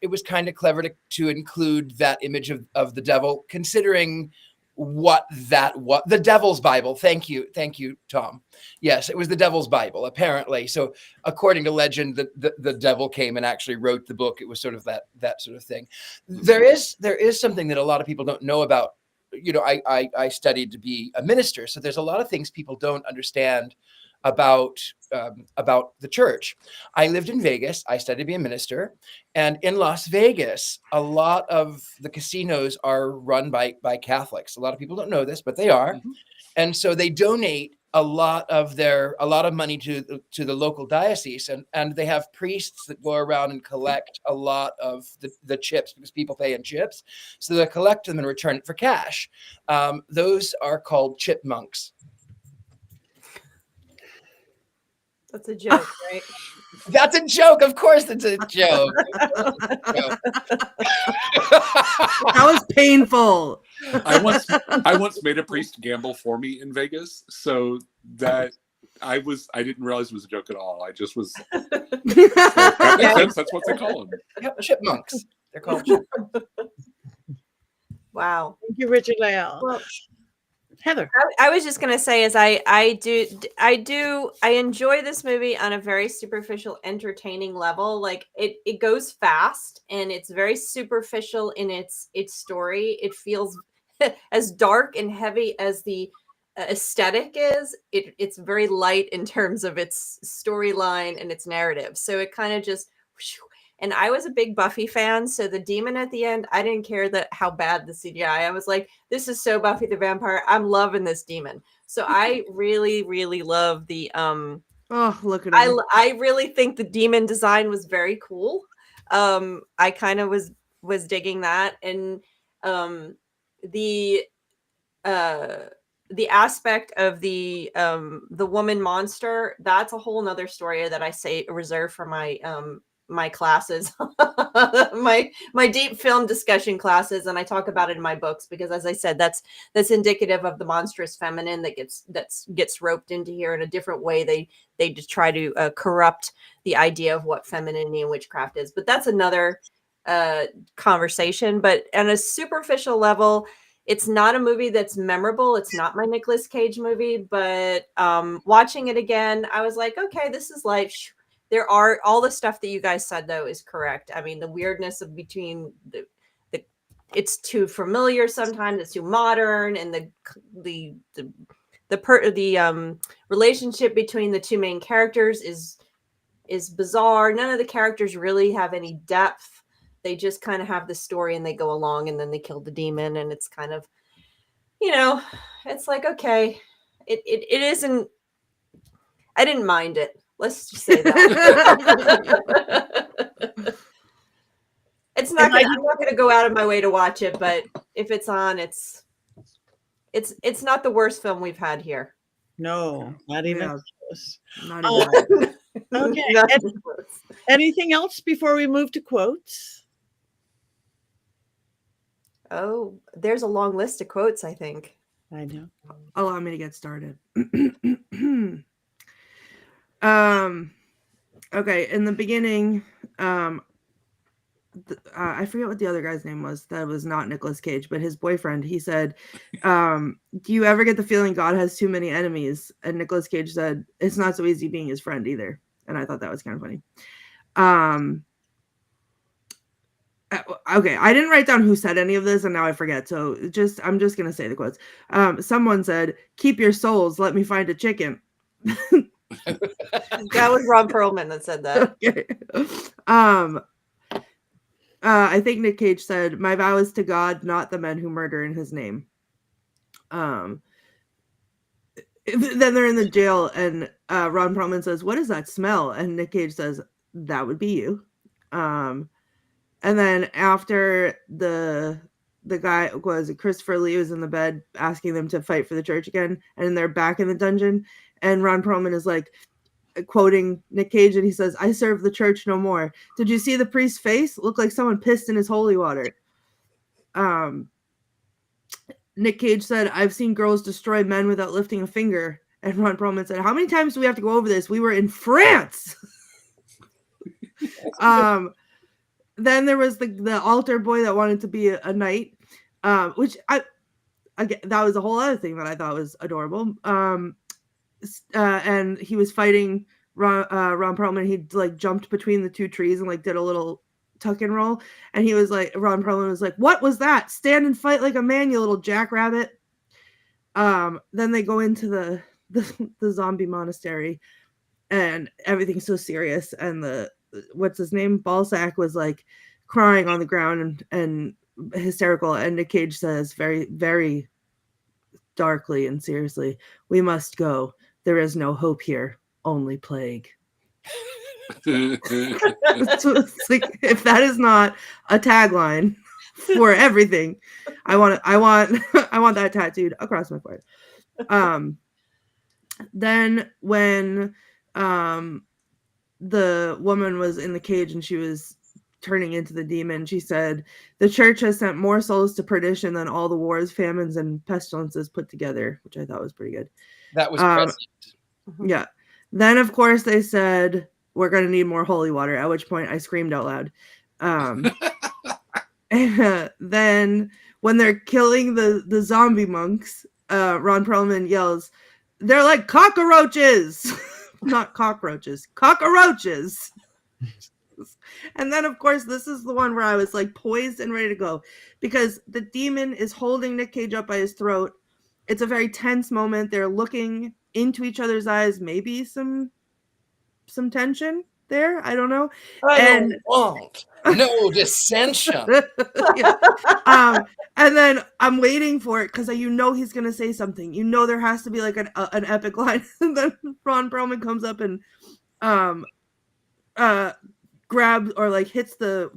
it was kind of clever to include that image of the devil, considering what the Devil's Bible. Thank you, Tom. Yes, it was the Devil's Bible, apparently. So according to legend, the devil came and actually wrote the book. It was sort of that sort of thing. There is something that a lot of people don't know about I studied to be a minister. So there's a lot of things people don't understand about the church. I lived in Vegas. I studied to be a minister. And in Las Vegas, a lot of the casinos are run by Catholics. A lot of people don't know this, but they are. Mhm. And so they donate a lot of money to the local diocese, and they have priests that go around and collect a lot of the chips, because people pay in chips. So they collect them and return it for cash. Those are called chipmunks. That's a joke, right? That's a joke. Of course, it's a joke. That was painful. I once made a priest gamble for me in Vegas, so that I didn't realize it was a joke at all. I just was. That makes sense. That's what they call them. Yep, chipmunks. They're called chipmunks. Wow. Thank you, Richard-Lael. Well, Heather. I was just gonna say, I enjoy this movie on a very superficial, entertaining level. Like it goes fast and it's very superficial in its story. It feels as dark and heavy as the aesthetic is. It's very light in terms of its storyline and its narrative. So it kind of just. And I was a big Buffy fan, so the demon at the end, I didn't care how bad the CGI. I was like, this is so Buffy the Vampire. I'm loving this demon. So I really, really love the Oh, look at him. I really think the demon design was very cool. I kind of was digging that, and the aspect of the woman monster, that's a whole nother story that I say reserve for my classes, my deep film discussion classes, and I talk about it in my books, because as I said, that's indicative of the monstrous feminine that gets roped into here in a different way. They just try to corrupt the idea of what femininity and witchcraft is, but that's another conversation. But on a superficial level, it's not a movie that's memorable. It's not my Nicolas Cage movie, but watching it again, I was like, okay, this is life. There are all the stuff that you guys said, though, is correct. I mean, the weirdness of between it's too familiar sometimes, it's too modern, and the relationship between the two main characters is bizarre. None of the characters really have any depth. They just kind of have the story and they go along, and then they kill the demon, and it's kind of, it's like, okay, it isn't. I didn't mind it. Let's just say that. I'm not gonna go out of my way to watch it, but if it's on, it's not the worst film we've had here. No, not even Yeah. close. Not even. Okay. Not even close. Anything else before we move to quotes? Oh, there's a long list of quotes, I think. I know. Allow me to get started. Okay, in the beginning, I forget what the other guy's name was. That was not Nicolas Cage, but his boyfriend. He said, "Do you ever get the feeling God has too many enemies?" And Nicolas Cage said, "It's not so easy being his friend either." And I thought that was kind of funny. Okay, I didn't write down who said any of this, and now I forget. So I'm just gonna say the quotes. Someone said, "Keep your souls. Let me find a chicken." That was Ron Perlman that said that. Okay. I think Nic Cage said, "My vow is to God, not the men who murder in his name." Then they're in the jail, and Ron Perlman says, "What is that smell?" And Nic Cage says, "That would be you." And then after the guy Christopher Lee was in the bed asking them to fight for the church again, and they're back in the dungeon, and Ron Perlman is like quoting Nic Cage, and he says, "I serve the church no more. Did you see the priest's face? Looked like someone pissed in his holy water." Nic Cage said, "I've seen girls destroy men without lifting a finger." And Ron Perlman said, "How many times do we have to go over this? We were in France." Then there was the altar boy that wanted to be a knight, which that was a whole other thing that I thought was adorable. And he was fighting Ron Perlman. He like jumped between the two trees and like did a little tuck and roll, and he was like, Ron Perlman was like, "What was that? Stand and fight like a man, you little jackrabbit." Then they go into the zombie monastery, and everything's so serious, and the what's his name, Balzac, was like crying on the ground and hysterical, and Nic Cage says very, very darkly and seriously, "We must go. There is no hope here, only plague." It's like, if that is not a tagline for everything, I want that tattooed across my forehead. Then when the woman was in the cage and she was turning into the demon, she said, "The church has sent more souls to perdition than all the wars, famines, and pestilences put together," which I thought was pretty good. That was prescient. Yeah. Then, of course, they said, "We're going to need more holy water," at which point I screamed out loud. Then when they're killing the zombie monks, Ron Perlman yells, "They're like cockroaches!" Not cockroaches, cockroaches. And then, of course, this is the one where I was like poised and ready to go, because the demon is holding Nic Cage up by his throat. It's a very tense moment. They're looking into each other's eyes, maybe some tension there. I don't know. I won't. No dissension. Yeah. And then I'm waiting for it because you know he's gonna say something. You know there has to be like an epic line. And then Ron Perlman comes up and grabs or like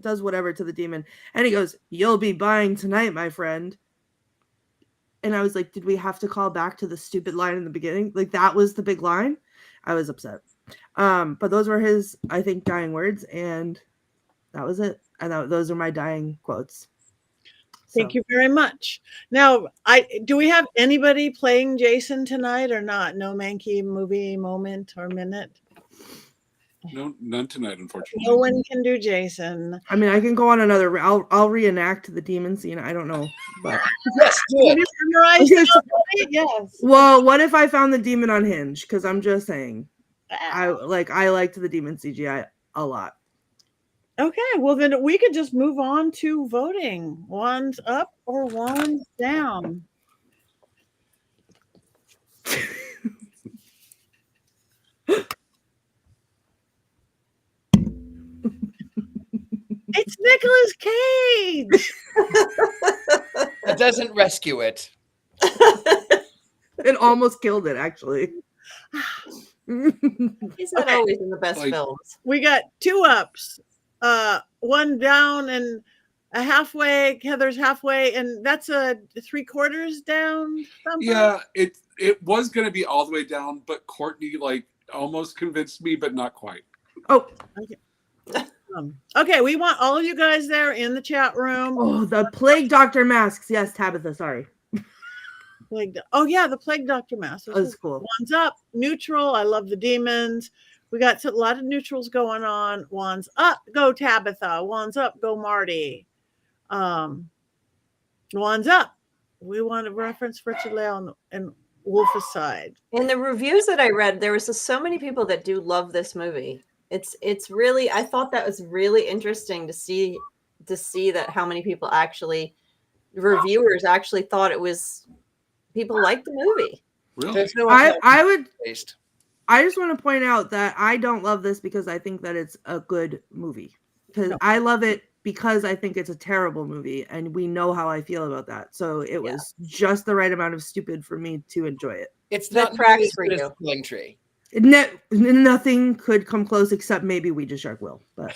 does whatever to the demon, and he goes, "You'll be buying tonight, my friend." And I was like, did we have to call back to the stupid line in the beginning? Like, that was the big line. I was upset. But those were his, I think, dying words, and that was it. And those are my dying quotes. Thank you very much. Now, do we have anybody playing Jason tonight or not? No Mankey movie moment or minute? No, none tonight, unfortunately. No one can do Jason. I mean, I can go on another. I'll reenact the demon scene. I don't know, but Yes, do it. Memorize it already? Yes. Well, what if I found the demon on Hinge? Because I'm just saying, I liked the demon CGI a lot. Okay, well then we could just move on to voting. Wands up or wands down? It's Nicolas Cage. It doesn't rescue it. It almost killed it, actually. He's not always in the best films. We got 2 ups, 1 down, and a halfway. Heather's halfway, and that's a 3/4 down. Thumper. Yeah, it was going to be all the way down, but Courtney almost convinced me, but not quite. Oh, okay. Okay, we want all of you guys there in the chat room. Oh, the Plague Doctor masks. Yes, Tabitha, sorry. Oh, yeah, the Plague Doctor mask. That was cool. Wands up, neutral. I love the demons. We got a lot of neutrals going on. Wands up, go Tabitha. Wands up, go Marty. Wands up. We want a reference for Richard-Lael and Wolficide. In the reviews that I read, there was so many people that do love this movie. It's really, I thought that was really interesting to see that how many people reviewers actually thought it was, people liked the movie. Really? I just want to point out that I don't love this because I think that it's a good movie. Because I love it because I think it's a terrible movie, and we know how I feel about that. So it was just the right amount of stupid for me to enjoy it. It's not tracks for you. Killing Tree. Nothing could come close except maybe Ouija Shark will. But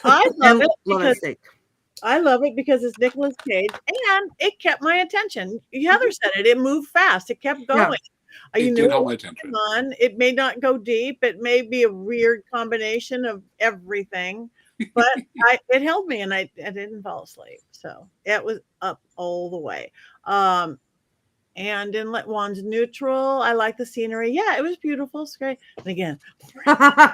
I love it because it's Nicolas Cage, and it kept my attention. Heather said it. It moved fast. It kept going. Yeah. It did hold my attention. It may not go deep. It may be a weird combination of everything, but it held me, and I didn't fall asleep. So it was up all the way. And Inlet Wands neutral. I like the scenery. Yeah, it was beautiful. It's great. And again,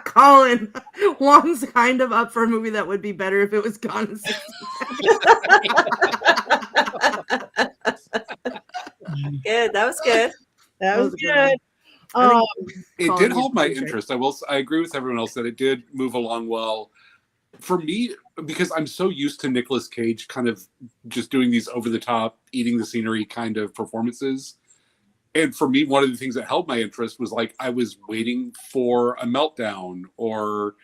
Colin, Wands kind of up for a movie that would be better if it was gone in 60 Good. That was good. That was good. It did hold my interest. I agree with everyone else that it did move along well. For me, because I'm so used to Nicolas Cage kind of just doing these over the top, eating the scenery kind of performances. And for me, one of the things that held my interest was like I was waiting for a meltdown or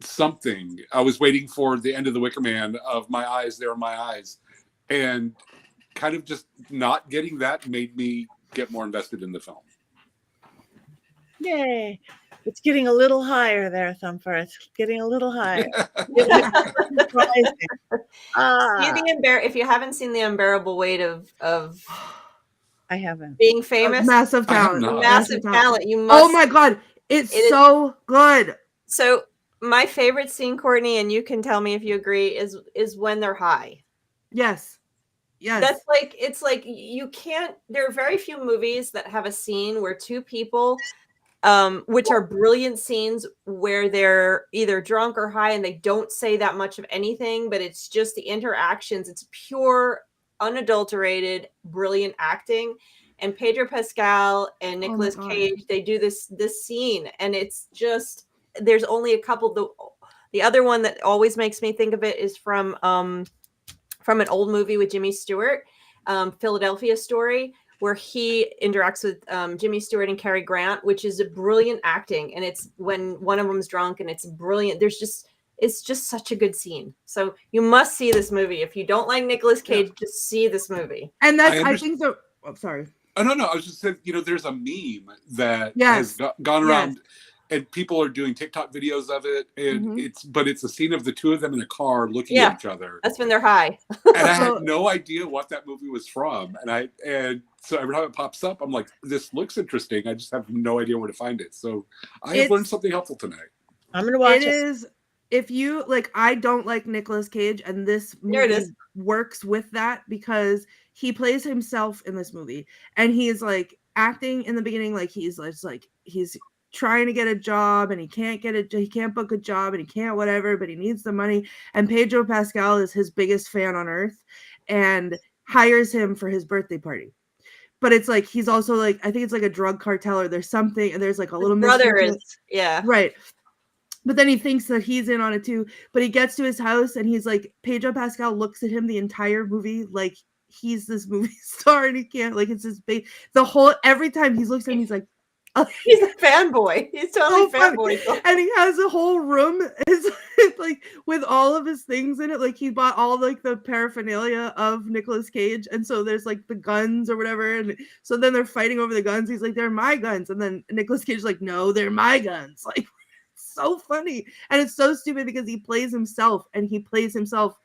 something. I was waiting for the end of the Wicker Man of my eyes, there are my eyes. And kind of just not getting that made me get more invested in the film. Yay. It's getting a little higher there, Thumper. It's getting a little higher. If you haven't seen The Unbearable Weight of I haven't. Being famous, Massive talent. Massive talent. You must. Oh my God. It's so good. So my favorite scene, Courtney, and you can tell me if you agree, is when they're high. Yes. Yes. That's like, it's like you can't, there are very few movies that have a scene where two people, which are brilliant scenes where they're either drunk or high and they don't say that much of anything, but it's just the interactions. It's pure, unadulterated, brilliant acting. And Pedro Pascal and Nicolas Cage, they do this scene, and it's just, there's only a couple. The other one that always makes me think of it is from an old movie with Jimmy Stewart, Philadelphia Story, where he interacts with Jimmy Stewart and Cary Grant, which is a brilliant acting. And it's when one of them's drunk, and it's brilliant. It's just such a good scene. So you must see this movie. If you don't like Nicolas Cage, just see this movie. And that's, I think the, sorry. Oh, no. I was just saying, there's a meme that has gone around and people are doing TikTok videos of it. And it's a scene of the two of them in a car looking at each other. That's when they're high. And I had no idea what that movie was from. And so every time it pops up, I'm like, this looks interesting. I just have no idea where to find it. So I have learned something helpful tonight. I'm going to watch it. It is, if you, like, I don't like Nicolas Cage, and this movie works with that because he plays himself in this movie. And he's, like, acting in the beginning like he's trying to get a job, and he can't book a job, and he can't whatever, but he needs the money. And Pedro Pascal is his biggest fan on earth and hires him for his birthday party. But it's like, he's also like, I think it's like a drug cartel, or there's something, and there's like a little brother is, right. But then he thinks that he's in on it too. But he gets to his house, and he's like, Pedro Pascal looks at him the entire movie like he's this movie star, and he can't, like, it's his big, every time he looks at him, he's like, he's a fanboy. He's totally fanboy. And he has a whole room, it's like with all of his things in it. Like, he bought all like the paraphernalia of Nicolas Cage, and so there's like the guns or whatever, and so then they're fighting over the guns. He's like, they're my guns, and then Nicolas Cage's like, no, they're my guns. Like, it's so funny, and it's so stupid because he plays himself, and he plays himself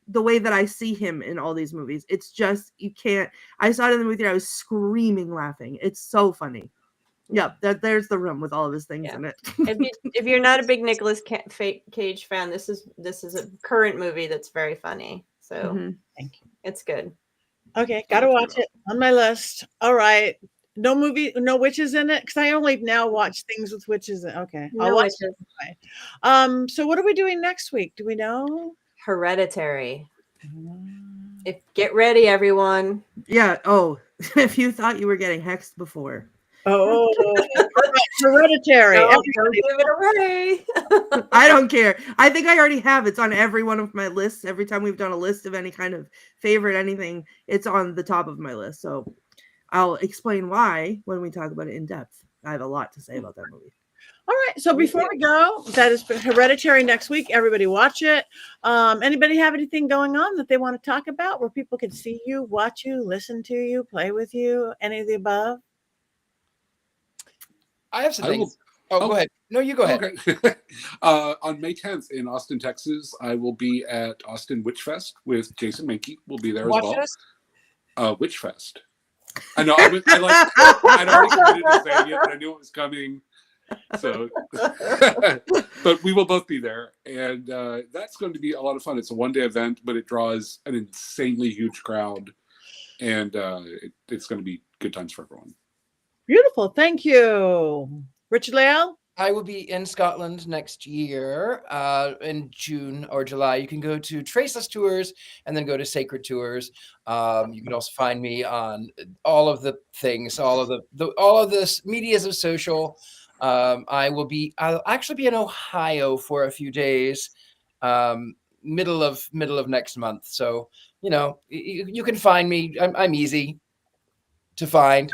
the way that I see him in all these movies. It's just, you can't. I saw it in the movie theater, I was screaming laughing. It's so funny. Yeah, there's the room with all of his things in it. if you're not a big Nicolas Cage fan, this is a current movie that's very funny. So thank you. It's good. Okay, gotta watch it, on my list. All right, no witches in it, because I only now watch things with witches in. Okay, I'll watch it. So what are we doing next week? Do we know? Hereditary. Get ready, everyone. Yeah. Oh, if you thought you were getting hexed before. Oh, Hereditary. Don't give it away. I don't care. I think I already have. It's on every one of my lists. Every time we've done a list of any kind of favorite anything, it's on the top of my list. So I'll explain why when we talk about it in depth. I have a lot to say about that movie. All right. So before we go, that is Hereditary next week. Everybody watch it. Anybody have anything going on that they want to talk about where people can see you, watch you, listen to you, play with you, any of the above? I have some things. Go ahead. No, you go ahead. Okay. On May 10th in Austin, Texas, I will be at Austin Witch Fest with Jason Mankey. We'll be there as well. Witch Fest. I know. I'd already committed to saying it, but I knew it was coming. So, but we will both be there, and that's going to be a lot of fun. It's a one-day event, but it draws an insanely huge crowd, and it's going to be good times for everyone. Beautiful. Thank you. Richard-Lael? I will be in Scotland next year in June or July. You can go to Traceless Tours and then go to Sacred Tours. You can also find me on all of the things, all of the medias of social. I'll actually be in Ohio for a few days middle of next month. So, you can find me. I'm easy to find.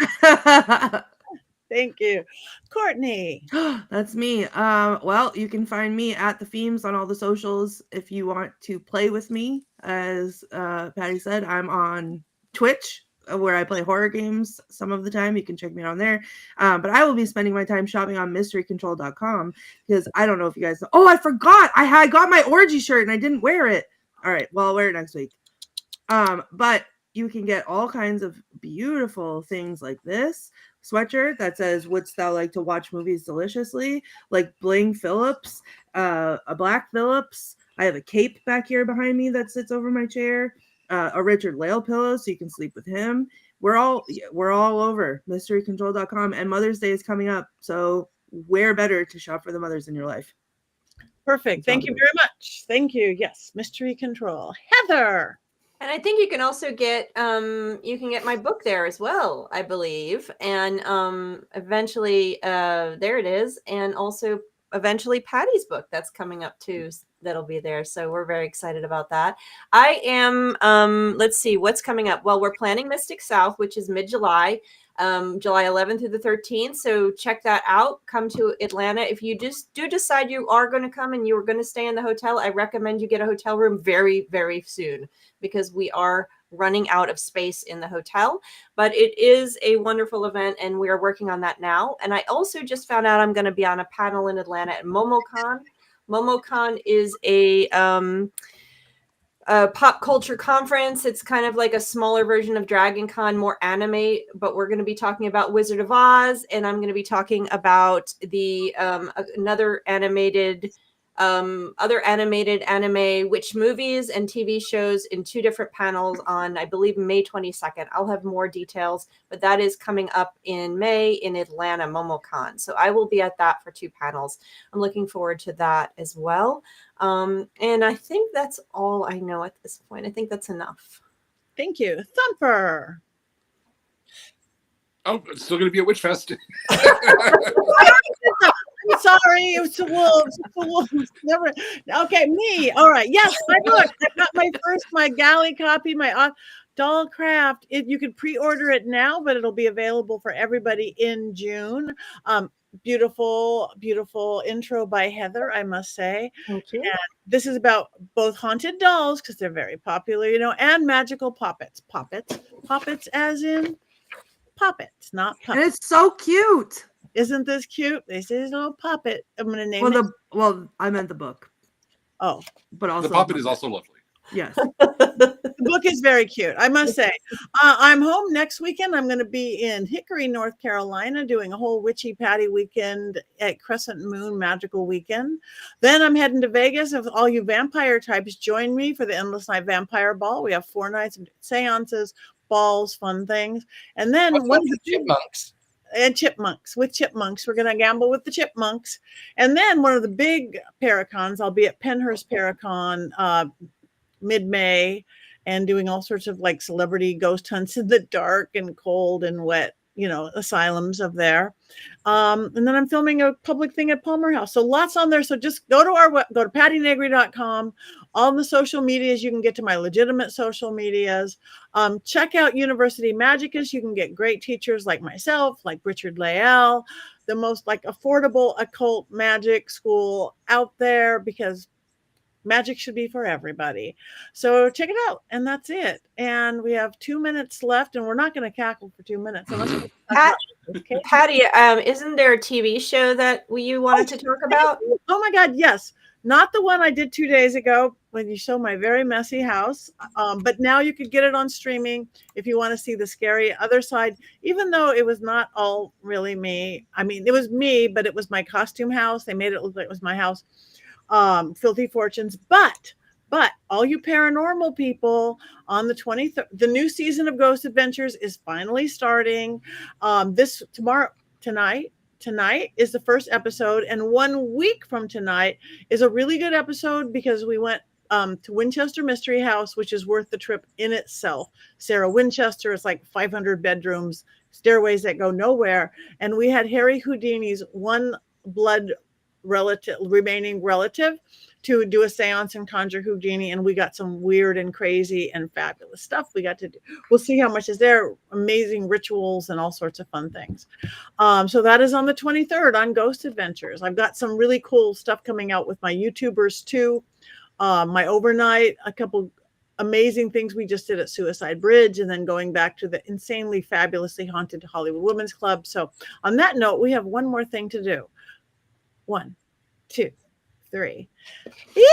Thank you. Courtney. That's me. Well, you can find me at the Themes on all the socials if you want to play with me. As Patti said, I'm on Twitch where I play horror games some of the time. You can check me out on there. But I will be spending my time shopping on mysterycontrol.com because I don't know if you guys know. Oh, I forgot. I got my orgy shirt and I didn't wear it. All right. Well, I'll wear it next week. But you can get all kinds of beautiful things like this sweatshirt that says, "Wouldst thou like to watch movies deliciously?" Like Bling Phillips, a Black Phillips. I have a cape back here behind me that sits over my chair. A Richard-Lael pillow so you can sleep with him. We're all over mysterycontrol.com, and Mother's Day is coming up. So where better to shop for the mothers in your life? Perfect. Thank you very much. Thank you. Yes, Mystery Control. Heather. And I think you can also get my book there as well, I believe. And eventually there it is. And also eventually Patti's book that's coming up too. That'll be there. So we're very excited about that. I am, let's see what's coming up. Well, we're planning Mystic South, which is mid-July, July 11th through the 13th. So check that out. Come to Atlanta. If you just do decide you are going to come and you're going to stay in the hotel, I recommend you get a hotel room very, very soon because we are running out of space in the hotel. But it is a wonderful event and we are working on that now. And I also just found out I'm going to be on a panel in Atlanta at MomoCon. MomoCon is a pop culture conference. It's kind of like a smaller version of Dragon Con, more anime, but we're going to be talking about Wizard of Oz, and I'm going to be talking about the other animated anime witch movies and TV shows in 2 different panels on, I believe, May 22nd. I'll have more details, but that is coming up in May in Atlanta, MomoCon. So I will be at that for 2 panels. I'm looking forward to that as well. And I think that's all I know at this point. I think that's enough. Thank you. Thumper. Oh, it's still going to be a Witch Fest. I'm sorry, it was the wolves. The wolves. Never. Okay, me. All right. Yes, my book. I got my galley copy, my doll craft. You can pre-order it now, but it'll be available for everybody in June. Beautiful, beautiful intro by Heather, I must say. Thank you. And this is about both haunted dolls because they're very popular, and magical poppets. Poppets as in poppets, not puppets. And it's so cute. Isn't this cute? This is a little puppet. I'm going to name it. Well, I meant the book. Oh. But also the puppet is also lovely. Yes. The book is very cute, I must say. I'm home next weekend. I'm going to be in Hickory, North Carolina, doing a whole Witchy Patty weekend at Crescent Moon Magical Weekend. Then I'm heading to Vegas. If all you vampire types join me for the Endless Night Vampire Ball. We have 4 nights of seances, balls, fun things. And then one of the chipmunks. And chipmunks. We're going to gamble with the chipmunks. And then one of the big Paracons, I'll be at Penhurst Paracon mid-May and doing all sorts of like celebrity ghost hunts in the dark and cold and wet, asylums of there. And then I'm filming a public thing at Palmer House. So lots on there. So just go to pattinegri.com. All the social medias, you can get to my legitimate social medias. Check out University Magicus. You can get great teachers like myself, like Richard-Lael, the most like affordable occult magic school out there because magic should be for everybody. So check it out. And that's it. And we have 2 minutes left and we're not going to cackle for 2 minutes. Patti, isn't there a TV show that you wanted to talk about? Oh my God. Yes. Not the one I did 2 days ago when you show my very messy house. But now you could get it on streaming if you want to see the scary other side, even though it was not all really me. I mean, it was me, but it was my costume house. They made it look like it was my house. Filthy Fortunes, but all you paranormal people, on the 23rd, the new season of Ghost Adventures is finally starting. Tonight is the first episode, and 1 week from tonight is a really good episode because we went to Winchester Mystery House, which is worth the trip in itself. Sarah Winchester is like 500 bedrooms, stairways that go nowhere, and we had Harry Houdini's One Blood remaining relative to do a seance and conjure Houdini, and we got some weird and crazy and fabulous stuff we got to do. We'll see how much is there. Amazing rituals and all sorts of fun things. So that is on the 23rd on Ghost Adventures. I've got some really cool stuff coming out with my YouTubers too. My overnight, a couple amazing things we just did at Suicide Bridge, and then going back to the insanely fabulously haunted Hollywood Women's Club. So on that note, we have one more thing to do. 1, 2, 3. Yeah!